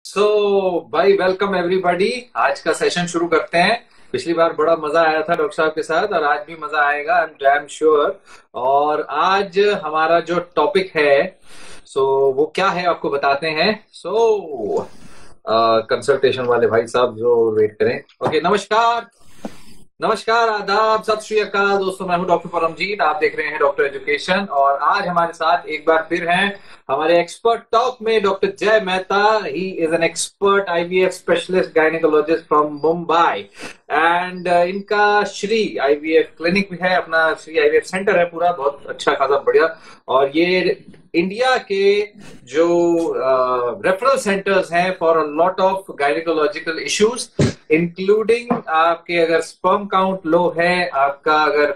भाई welcome everybody. आज का सेशन शुरू करते हैं। पिछली बार बड़ा मजा आया था डॉक्टर साहब के साथ और आज भी मजा आएगा, आई एम डैम श्योर। और आज हमारा जो टॉपिक है वो क्या है आपको बताते हैं। कंसल्टेशन वाले भाई साहब जो वेट करें। ओके, नमस्कार नमस्कार, आदाब, सत श्री अकाल दोस्तों। मैं हूं डॉक्टर परमजीत, आप देख रहे हैं डॉक्टर एजुकेशन। और आज हमारे साथ एक बार फिर हैं हमारे एक्सपर्ट टॉक में डॉक्टर जय Mehta. He is an expert IVF specialist gynaecologist from Mumbai and इनका श्री आईवीएफ क्लिनिक भी है, अपना श्री आईवीएफ सेंटर है पूरा, बहुत अच्छा खासा बढ़िया। और ये इंडिया के जो रेफरल सेंटर्स हैं for a lot of gynaecological issues, including आपके अगर स्पर्म काउंट लो है, आपका अगर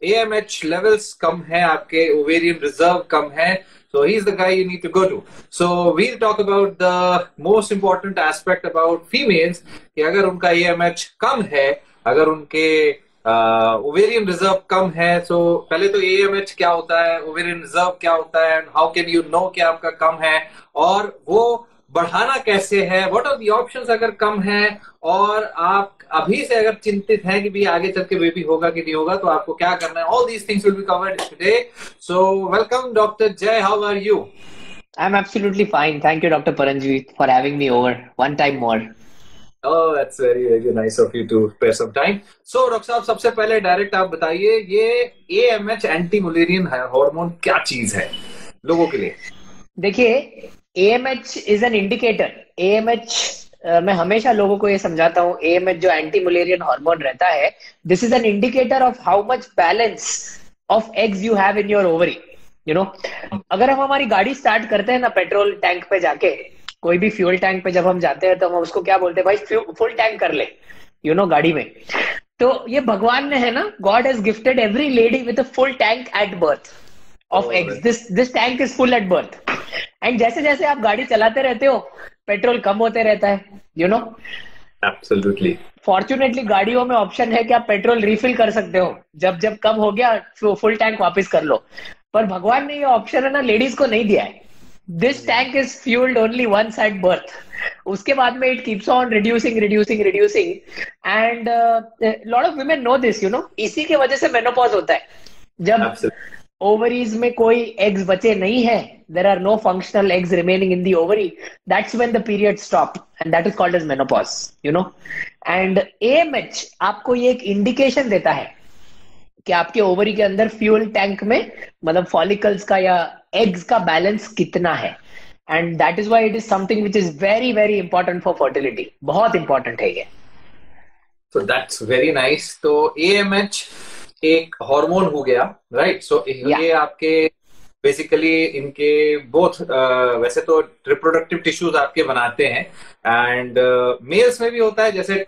एएमएच लेवल्स कम है, आपके ओवेरियन रिजर्व कम है, so he's the guy you need to go to. So we'll talk about the most important aspect about females कि अगर उनका AMH कम है, अगर उनके ओवेरियन रिजर्व कम है, so पहले तो AMH क्या होता है, ओवेरियन रिजर्व क्या होता है, हाउ कैन यू नो कि आपका कम है, और वो बढ़ाना कैसे है, व्हाट आर दी ऑप्शंस अगर कम है, और आप अभी से अगर चिंतित हैं कि भी आगे चल के बेबी होगा कि नहीं होगा तो आपको क्या करना है। All these things will be covered today. So welcome doctor Jay, how are you? I'm absolutely fine. Thank you, Dr. Paranjit, for having me over one time more. Oh, that's very very nice of you to spare some time. So doctor साहब, सबसे पहले direct आप बताइए, ये AMH anti Mullerian hormone क्या चीज है लोगों के लिए? देखिए, AMH is an indicator. AMH मैं हमेशा लोगों को ये समझाता हूँ, AMH जो एंटी मुलेरियन हार्मोन रहता है, this is an indicator of how much balance of eggs you have in your ovary. अगर हम हमारी गाड़ी स्टार्ट करते हैं ना पेट्रोल टैंक पे जाके, कोई भी फ्यूल टैंक पे जब हम जाते हैं तो हम उसको क्या बोलते हैं, भाई फुल टैंक कर ले, गाड़ी में। तो ये भगवान ने है ना, God has gifted every lady with a full tank at birth of eggs. This tank is full at birth. And जैसे जैसे आप गाड़ी चलाते रहते हो, पेट्रोल कम होते रहता है, एब्सोल्युटली। फॉर्चुनेटली गाड़ियों में ऑप्शन है कि आप पेट्रोल रिफिल कर सकते हो, जब जब कम हो गया फुल टैंक वापस कर लो। पर भगवान ने ये ऑप्शन है ना लेडीज को नहीं दिया है। This tank is fuelled only once at birth. उसके बाद में it keeps on reducing reducing reducing and lot of women know this. इसी की वजह से मेनोपॉज होता है। जब ओवरीज में कोई एग्स बचे नहीं है, there are no functional eggs remaining in the ovary, that's when the period stop and that is called as menopause. And AMH आपको ये एक इंडिकेशन देता है कि आपके ओवरी के अंदर फ्यूल टैंक में, मतलब फॉलिकल्स का या एग्स का बैलेंस कितना है। And that is why it is something which is very very important for fertility. बहुत इंपॉर्टेंट है ये। तो दैट्स वेरी नाइस। तो एएमएच एक हार्मोन हो गया, राइट? ये आपके बेसिकली इनके बोथ वैसे तो रिप्रोडक्टिव टिश्यूज आपके बनाते हैं, एंड मेल्स में भी होता है जैसे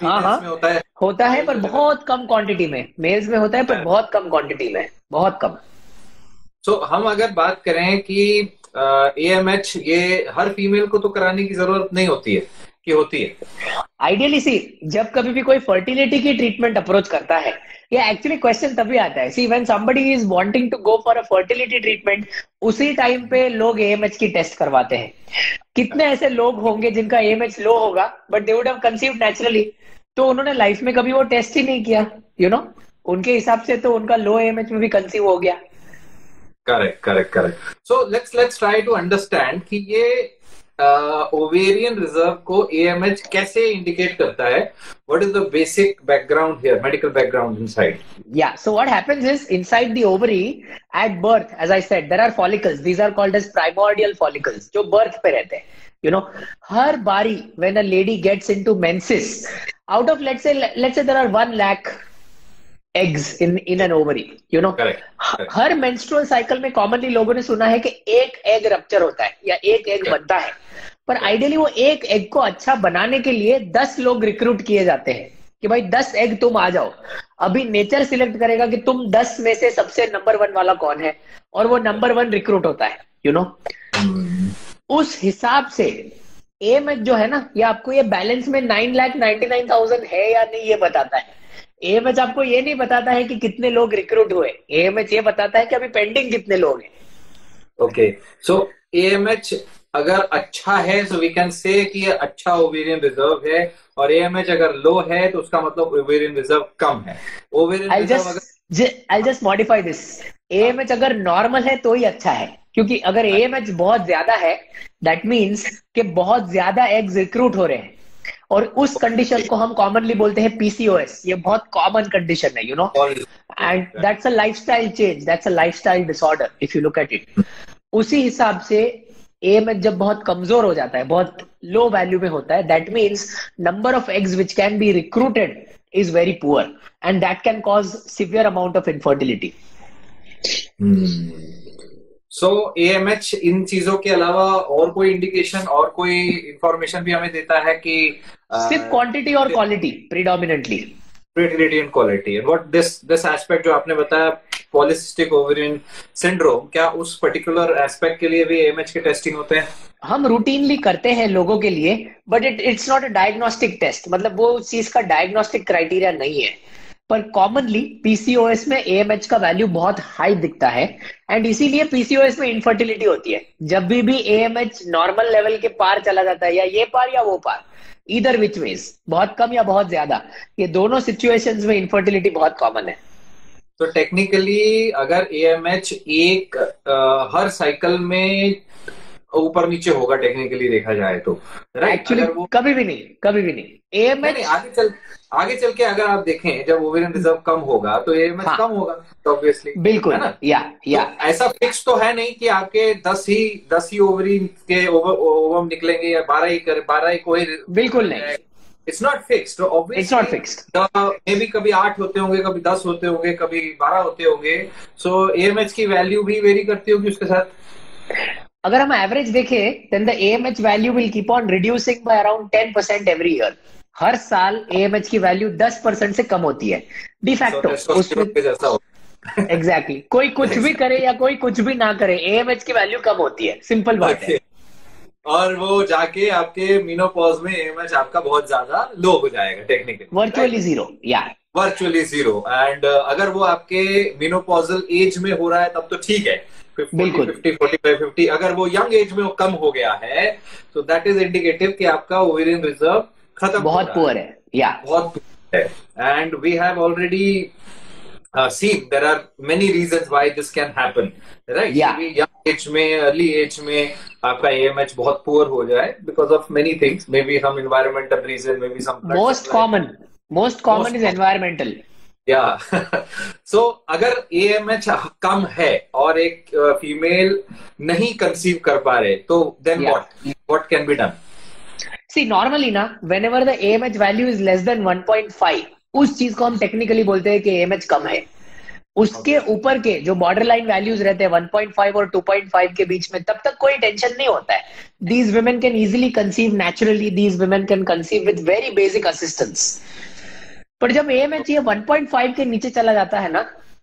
हाँ में होता है पर बहुत कम क्वांटिटी में। मेल्स में होता है पर बहुत कम क्वांटिटी में, बहुत कम। हम अगर बात करें कि एएमएच ये हर फीमेल को तो कराने की जरूरत नहीं होती है कि होती है? आइडियली सी, जब कभी भी कोई फर्टिलिटी की ट्रीटमेंट अप्रोच करता है, ये एक्चुअली क्वेश्चन तभी आता है, see when somebody is wanting to go for a fertility treatment, उसी टाइम पे लोग एएमएच की टेस्ट करवाते हैं। कितने ऐसे लोग होंगे जिनका एएमएच लो होगा but they would have conceived naturally, तो उन्होंने लाइफ में कभी वो टेस्ट ही नहीं किया। उनके हिसाब से तो उनका लो एएमएच में भी कंसीव हो गया। Correct correct correct. So let's try to understand कि ये ओवेरियन रिजर्व को एएमएच कैसे इंडिकेट करता है। What is the basic background here, medical background inside? Yeah, so what happens is inside the ovary at birth, as I said, there are follicles. These are called as primordial follicles, जो birth पे रहते हैं। हर बारी when a lady gets into menses, out of let's say there are 1 lakh eggs in an ovary, Correct. Her menstrual cycle में commonly लोगों ने सुना है कि एक egg rupture होता है या एक egg बनता है। पर आइडियली वो एक egg को अच्छा बनाने के लिए 10 लोग रिक्रूट किए जाते हैं कि भाई 10 एग तुम आ जाओ। अभी नेचर सिलेक्ट करेगा कि तुम 10 में से सबसे नंबर 1 वाला कौन है, और वो नंबर 1 रिक्रूट होता है। उस हिसाब से एएमएच जो है ना, ये आपको ये बैलेंस में 9,99,000 है या नहीं ये बताता है। एएमएच आपको ये नहीं बताता है कि कितने लोग रिक्रूट हुए, एएमएच ये बताता है कि अभी पेंडिंग कितने लोग हैं। ओके, सो एएमएच अगर अच्छा है so we can say कि ये अच्छा ओवेरियन रिजर्व है, और AMH अगर लो है तो उसका मतलब ओवेरियन रिजर्व कम है। ओवेरियन रिजर्व अगर I'll just modify this. AMH अगर नॉर्मल है तो ही अच्छा है, क्योंकि अगर AMH बहुत ज्यादा है दैट मीन्स कि बहुत ज्यादा एग्स रिक्रूट हो रहे हैं, और उस कंडीशन को हम कॉमनली बोलते हैं PCOS। ये बहुत कॉमन कंडीशन है, you know, and that's a lifestyle change, that's a lifestyle disorder if you look at it. उसी हिसाब से AMH जब बहुत कमजोर हो जाता है, बहुत लो वैल्यू में होता है, that means number of eggs which can be recruited is very poor, and that can cause severe amount of infertility. So AMH इन चीजों के अलावा और कोई इंडिकेशन और कोई इंफॉर्मेशन भी हमें देता है कि सिर्फ क्वांटिटी और quality predominantly, fertility and quality, and what this aspect जो आपने बताया पॉलिसिस्टिक ओवेरियन सिंड्रोम, क्या उस पर्टिकुलर एस्पेक्ट के लिए भी AMH के टेस्टिंग होते हैं? हम रूटीनली करते हैं लोगों के लिए, but it's not a diagnostic test, मतलब वो चीज का डायग्नोस्टिक क्राइटेरिया नहीं है। पर कॉमनली PCOS में AMH का वैल्यू बहुत हाई दिखता है, एंड इसीलिए PCOS में इनफर्टिलिटी होती है। जब भी AMH नॉर्मल लेवल के पार चला जाता है, या ये पार या वो पार, ईदर विच वेज, बहुत कम या बहुत ज्यादा, ये दोनों सिचुएशंस में इनफर्टिलिटी बहुत कॉमन है। तो टेक्निकली अगर AMH एक हर साइकिल में ऊपर नीचे होगा, टेक्निकली देखा जाए तो, राइट? एक्चुअली कभी भी नहीं, कभी भी नहीं। AMH आगे चल के अगर आप देखें, जब ओवेरियन रिजर्व कम होगा तो AMH कम होगा, तो ऑब्वियसली, बिल्कुल, है ना? या तो ऐसा फिक्स तो है नहीं कि आपके 10 ही ओवरी के ओवम निकलेंगे या 12 ही कोई, बिल्कुल नहीं। It's not fixed, obviously it's not fixed. May be कभी 8 होते होंगे, कभी 10 होते होंगे, कभी 12 होते होंगे। सो AMH की वैल्यू भी वेरी करती होगी उसके साथ। अगर हम एवरेज देखें, then the AMH value will keep on reducing by around 10% every year. हर साल AMH की वैल्यू 10% से कम होती है डिफैक्टो। उसमें एग्जैक्टली कोई कुछ भी करे या कोई कुछ भी ना करे, AMH की वैल्यू कम होती है, सिंपल बात है। और वो जाके आपके मेनोपॉज में AMH आपका बहुत ज्यादा लो हो जाएगा, टेक्निकली वर्चुअली जीरो, या वर्चुअली जीरो। एंड अगर वो आपके मेनोपॉजल एज में हो रहा है तब तो ठीक है, 50, 45, 50। अगर वो यंग एज में वो कम हो गया है तो दैट इज इंडिकेटिव कि आपका ओवेरियन रिजर्व खत्म बहुत पुअर है, या बहुत पुअर है। And we have already seen there are many reasons why this can happen, right? young age में, early age में आपका AMH बहुत poor हो जाए because of many things, maybe some environmental reason, maybe some most common is environmental. So अगर AMH कम है और एक फीमेल नहीं कंसीव कर पा रहे, तो then what can be done? See, normally ना, whenever the AMH value is less than 1.5, उस चीज को हम टेक्निकली बोलते हैं कि AMH कम है। उसके ऊपर के जो बॉर्डर लाइन वैल्यूज रहते हैं 1.5 और 2.5 के बीच में, तब तक कोई टेंशन नहीं होता है। These women can easily conceive naturally, these women can conceive with very basic assistance. पर जब AMH ये 1.5 के नीचे चला जाता है ना,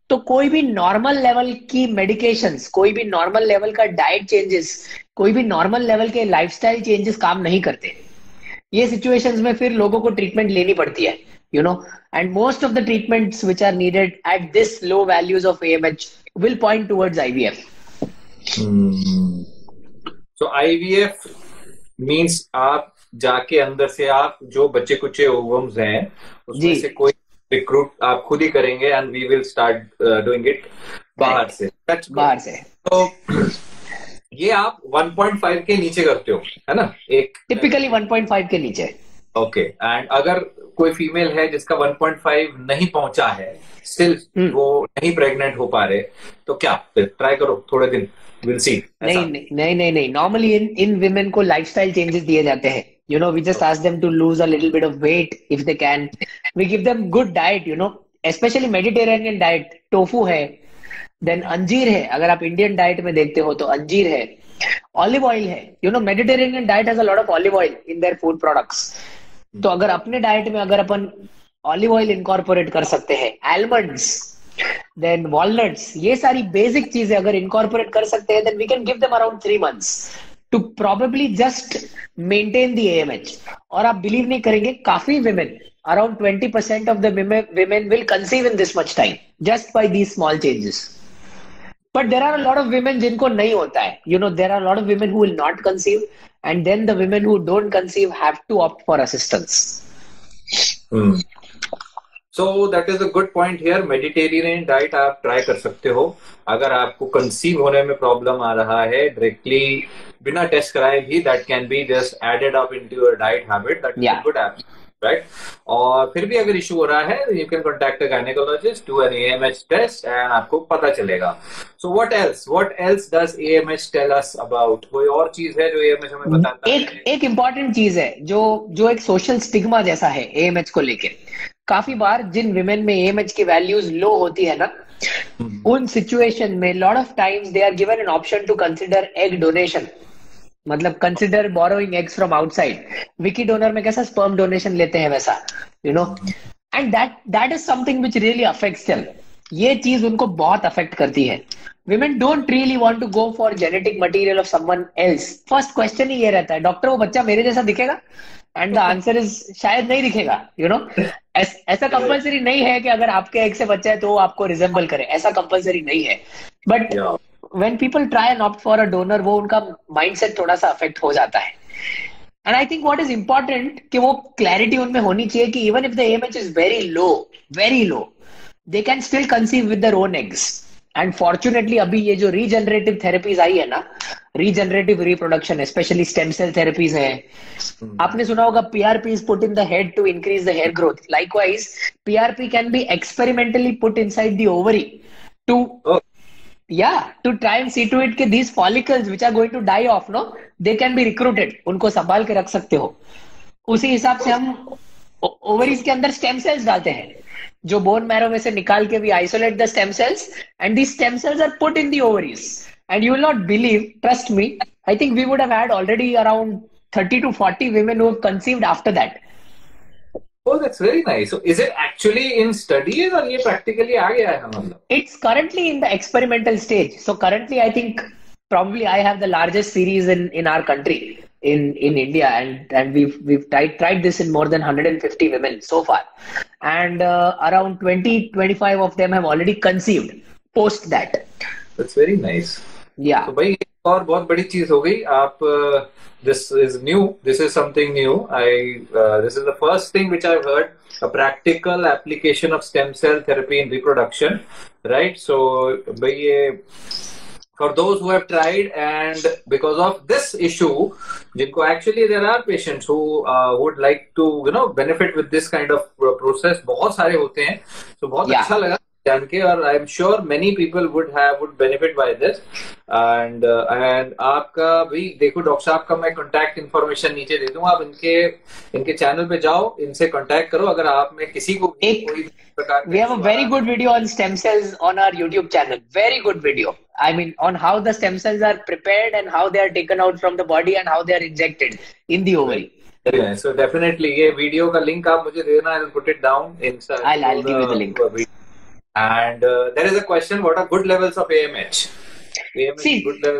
तो कोई भी नॉर्मल लेवल की मेडिकेशंस, कोई भी नॉर्मल लेवल का डाइट चेंजेस, कोई भी नॉर्मल लेवल के लाइफस्टाइल चेंजेस काम नहीं करते। ये सिचुएशंस में फिर लोगों को ट्रीटमेंट लेनी पड़ती है, you know, and most of the treatments which are needed at this low values of AMH will point towards IVF. So IVF means आप जाके अंदर से आप जो बच्चे कुचे ओवम्स हैं उसमें से कोई रिक्रूट आप खुद ही करेंगे, and we will start doing it बाहर से। तो ये आप 1.5 के नीचे करते हो, है ना? एक टिपिकली 1.5 के नीचे। ओके, एंड अगर कोई फीमेल है जिसका 1.5 नहीं पहुंचा है, स्टिल वो नहीं प्रेग्नेंट हो पा रहे, तो क्या फिर ट्राई करो थोड़े दिन, विल सी। नहीं, नॉर्मली इन विमेन को लाइफस्टाइल चेंजेस दिए जाते हैं। You know, we just ask them to lose a little bit of weight if they can. We give them good diet, you know, especially Mediterranean diet. Tofu है, then अंजीर है, अगर आप Indian diet में देखते हो तो अंजीर है, ऑलिव ऑयल है। You know, Mediterranean diet has a lot of olive oil in their food products. तो अगर अपने डाइट में अगर अपन ऑलिव ऑयल इनकॉर्पोरेट कर सकते हैं, आलमंड्स, देन वॉलनट्स, ये सारी बेसिक चीजें अगर इनकॉर्पोरेट कर सकते हैं, then we can give them around 3 months to probably just maintain the AMH. और आप बिलीव नहीं करेंगे, काफी women, around 20% of the women will conceive in this much time just by these small changes. But there are a lot of women जिनको नहीं होता है. There are a lot of women who will not conceive, and then the women who don't conceive have to opt for assistance. So that is a good point here. Mediterranean diet आप try कर सकते हो. अगर आपको conceive होने में problem आ रहा है, directly बिना टेस्ट कराए भी that can be just added up into your diet habit. That is a good app. Right? और फिर भी अगर इशू हो रहा है, you can contact a gynecologist, do an AMH test, and आपको पता चलेगा. So what else? What else does AMH tell us about? कोई और चीज है जो AMH हमें बताता है? एक इम्पॉर्टेंट चीज है जो एक सोशल स्टिग्मा जैसा है AMH को लेके. काफी बार जिन विमेन में AMH की वैल्यूज लो होती है ना, उन सिचुएशन में lot of times they are given an option to consider egg donation. मतलब consider borrowing eggs from outside. Vicky Donor में कैसा स्पर्म डोनेशन लेते हैं वैसा, and that is something which really affects them. ये चीज उनको बहुत अफेक्ट करती है. Women don't really want to go for genetic material of someone else. First question ही ये रहता है, डॉक्टर वो बच्चा मेरे जैसा दिखेगा? एंड द आंसर इज शायद नहीं दिखेगा. ऐसा कंपलसरी नहीं है कि अगर आपके एग से बच्चा है तो वो आपको रिजेंबल करे, ऐसा कंपलसरी नहीं है. But when people try and opt for a donor, वो उनका mindset थोड़ा सा affect हो जाता है. And I think what is important कि वो clarity उनमें होनी चाहिए कि even if the AMH is very low, they can still conceive with their own eggs. And fortunately अभी ये जो regenerative therapies आई है ना, regenerative reproduction, especially stem cell therapies है. आपने सुना होगा PRP is put in the head to increase the hair growth. Likewise, PRP can be experimentally put inside the ovary to try and see to it कि these follicles which are going to die off, they can be recruited. उनको संभाल के रख सकते हो. उसी हिसाब से हम ओवरीज के अंदर स्टेम सेल्स डालते हैं, जो बोन मैरो में से निकाल के we isolate the stem cells, and these stem cells are put in the ovaries. And you will not believe, trust me, I think we would have had already around 30 to 40 women who have conceived after that. Oh, that's very nice. So is it actually in studies or ये practically आ गया है मतलब? It's currently in the experimental stage. So currently I think probably I have the largest series in our country, in India, and we've tried this in more than 150 women so far, and around 20-25 of them have already conceived post that. That's very nice. Yeah. तो भाई और बहुत बड़ी चीज हो गई. आप this is new. This is something new. This is the first thing which I've heard. A practical application of stem cell therapy in reproduction, right? So, भाई for those who have tried and because of this issue, जिनको actually there are patients who would like to benefit with this kind of process. बहुत सारे होते हैं. So बहुत अच्छा लगा जान के, और I am sure many people would benefit by this. And आपका भी देखो डॉक्टर साहब का मैं कॉन्टैक्ट इन्फॉर्मेशन नीचे दे दूंगा. आप इनके चैनल पे जाओ, इनसे कॉन्टैक्ट करो अगर आप में किसी को कोई प्रकार. We have a very good video on stem cells on our YouTube channel. Very good video. I mean, on how the stem cells are prepared and how they are taken out from the body and how they are injected in the ovary. Yeah, so definitely ये video का link आप मुझे देना. I'll put it down inside. I'll give you the link. And there is a question, what are good levels of AMH? See,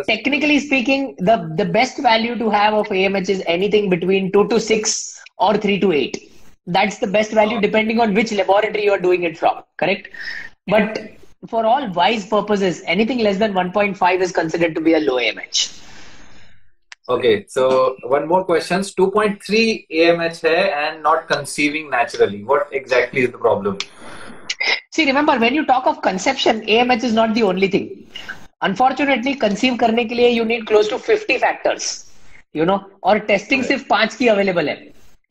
technically speaking, the best value to have of AMH is anything between 2 to 6 or 3 to 8. That's the best value depending on which laboratory you are doing it from, correct? But for all wise purposes, anything less than 1.5 is considered to be a low AMH. Okay, so one more question. 2.3 AMH hai and not conceiving naturally. What exactly is the problem? See, remember, when you talk of conception, AMH is not the only thing. Unfortunately, conceive करने के लिए you need close to 50 factors, और testing सिर्फ 5 की available है.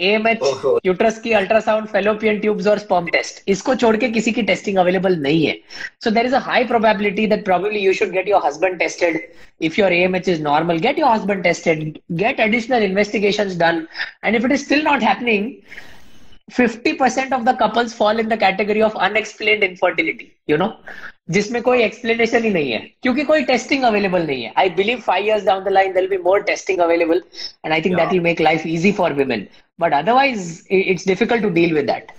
AMH, uterus की ultrasound, fallopian tubes और sperm test, इसको छोड़ के किसी की टेस्टिंग अवेलेबल नहीं है. So there is a high probability that probably you should get your husband tested. If your AMH is normal, get your husband tested, get additional investigations done, and if it is still not happening, 50% of the couples fall in the category of unexplained infertility, जिसमें कोई explanation ही नहीं है, क्योंकि कोई testing available नहीं है. I believe 5 years down the line, there will be more testing available, and I think that will make life easy for women. But otherwise, it's difficult to deal with that.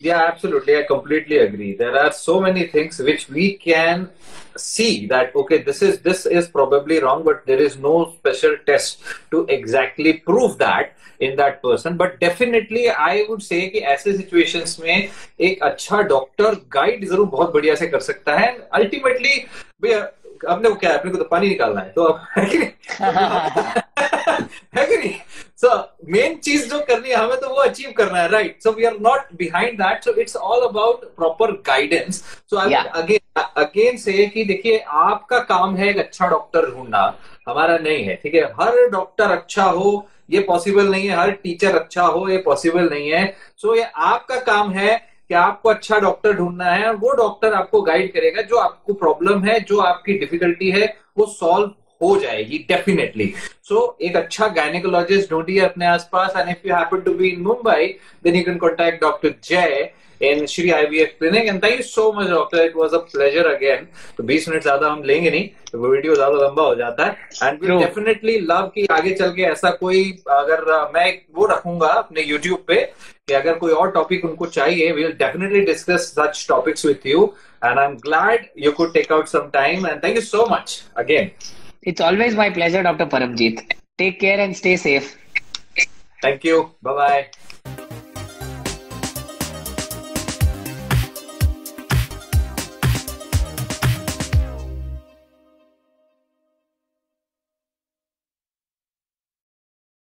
Yeah, absolutely. I completely agree. There are so many things which we can see that, okay, this is probably wrong, but there is no special test to exactly prove that in that person. But definitely I would say कि ऐसे situations में एक अच्छा doctor guide जरूर बहुत बढ़िया से कर सकता है. Ultimately अपने को क्या है, अपने को तो पानी निकालना है, तो अब है कि नहीं है कि नहीं? सो मेन चीज जो करनी है हमें, तो वो अचीव करना है, right? So we are not behind that, so it's all about proper guidance. So I would again say कि देखिए, आपका काम है एक अच्छा डॉक्टर ढूंढना, हमारा नहीं है, ठीक है? हर डॉक्टर अच्छा हो ये पॉसिबल नहीं है, हर टीचर अच्छा हो ये पॉसिबल नहीं है. सो ये आपका काम है कि आपको अच्छा डॉक्टर ढूंढना है, और वो डॉक्टर आपको गाइड करेगा. जो आपको प्रॉब्लम है, जो आपकी डिफिकल्टी है, वो सॉल्व हो जाएगी डेफिनेटली. सो एक अच्छा गायनेकोलॉजिस्ट ढूंढिए अपने आसपास, and if you happen to be in Mumbai, then you can contact doctor Jay in Shri IVF Clinic. And thank you so much, doctor. It was a pleasure again. तो 20 मिनट ज्यादा हम लेंगे नहीं, तो वो वीडियो ज्यादा लंबा हो जाता है. एंड वी डेफिनेटली लव कि आगे चल के ऐसा कोई, अगर मैं वो रखूंगा अपने YouTube पे कि अगर कोई और टॉपिक उनको चाहिए, we will definitely discuss such topics with you. And I'm glad you could take out some time. And thank you so much again. It's always my pleasure, Dr. Paramjeet. Take care and stay safe. Thank you. Bye bye.